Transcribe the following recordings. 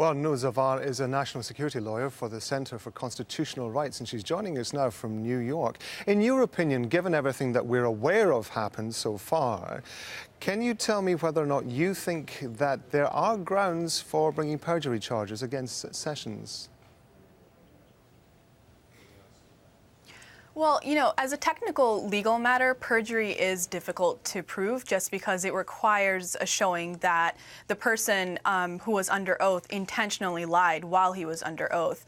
Well, Noor Zafar is a national security lawyer for the Center for Constitutional Rights, and she's joining us now from New York. In your opinion, given everything that we're aware of happened so far, can you tell me whether or not you think that there are grounds for bringing perjury charges against Sessions? Well, as a technical legal matter, perjury is difficult to prove just because it requires a showing that the person who was under oath intentionally lied while he was under oath.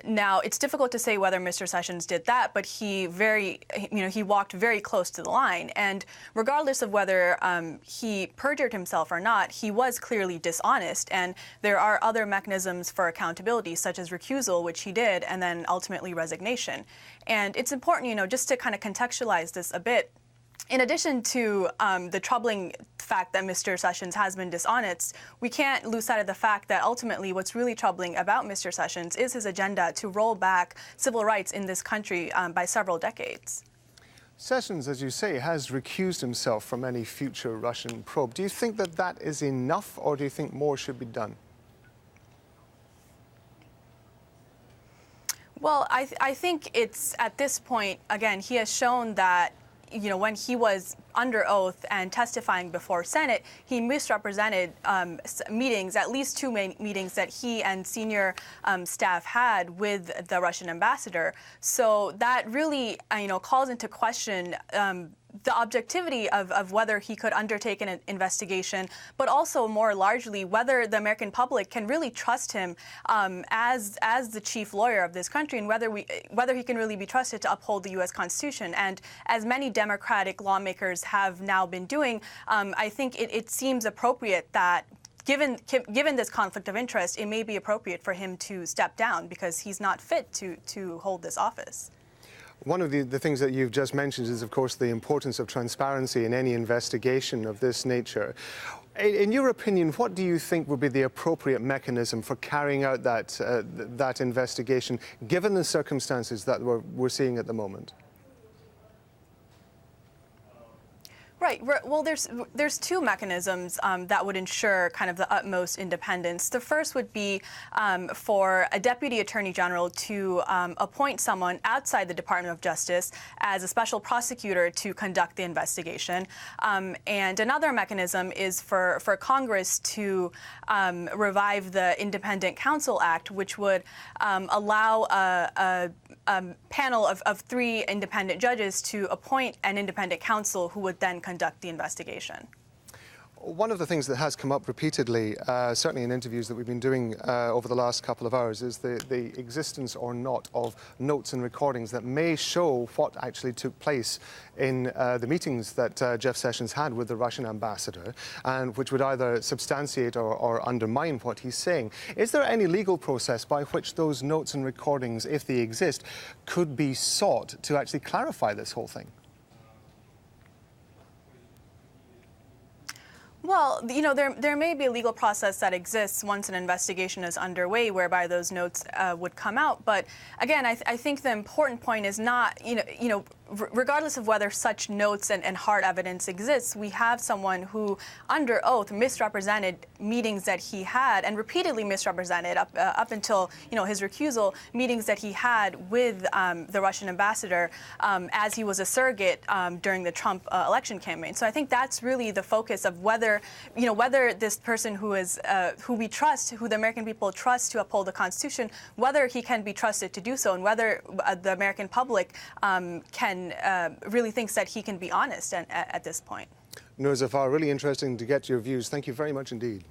Now, it's difficult to say whether Mr. Sessions did that, but he walked very close to the line. And regardless of whether he perjured himself or not, he was clearly dishonest. And there are other mechanisms for accountability, such as recusal, which he did, and then ultimately resignation. And it's important, just to kind of contextualize this a bit. In addition to the troubling fact that Mr. Sessions has been dishonest, we can't lose sight of the fact that ultimately what's really troubling about Mr. Sessions is his agenda to roll back civil rights in this country by several decades. Sessions, as you say, has recused himself from any future Russian probe. Do you think that that is enough, or do you think more should be done? Well, I think it's, at this point, again, he has shown that, when he was under oath and testifying before Senate, he misrepresented meetings, at least two main meetings that he and senior staff had with the Russian ambassador. So that really, calls into question the objectivity of whether he could undertake an investigation, but also more largely whether the American public can really trust him as the chief lawyer of this country, and whether he can really be trusted to uphold the U.S. Constitution. And as many Democratic lawmakers have now been doing, I think it seems appropriate that given this conflict of interest, it may be appropriate for him to step down because he's not fit to hold this office. One of the things that you've just mentioned is, of course, the importance of transparency in any investigation of this nature. In your opinion, what do you think would be the appropriate mechanism for carrying out that investigation, given the circumstances that we're seeing at the moment? Right. Well, there's two mechanisms that would ensure kind of the utmost independence. The first would be for a deputy attorney general to appoint someone outside the Department of Justice as a special prosecutor to conduct the investigation. And another mechanism is for Congress to revive the Independent Counsel Act, which would allow a panel of three independent judges to appoint an independent counsel who would then conduct the investigation. One of the things that has come up repeatedly, certainly in interviews that we've been doing over the last couple of hours, is the existence or not of notes and recordings that may show what actually took place in the meetings that Jeff Sessions had with the Russian ambassador, and which would either substantiate or undermine what he's saying. Is there any legal process by which those notes and recordings, if they exist, could be sought to actually clarify this whole thing? Well, there may be a legal process that exists once an investigation is underway whereby those notes would come out. But again, I think the important point is not, regardless of whether such notes and hard evidence exists, we have someone who, under oath, misrepresented meetings that he had, and repeatedly misrepresented up until his recusal, meetings that he had with the Russian ambassador as he was a surrogate during the Trump election campaign. So I think that's really the focus of whether this person who we trust, who the American people trust to uphold the Constitution, whether he can be trusted to do so, and whether the American public really thinks that he can be honest at this point. Noor Zafar, really interesting to get your views. Thank you very much indeed.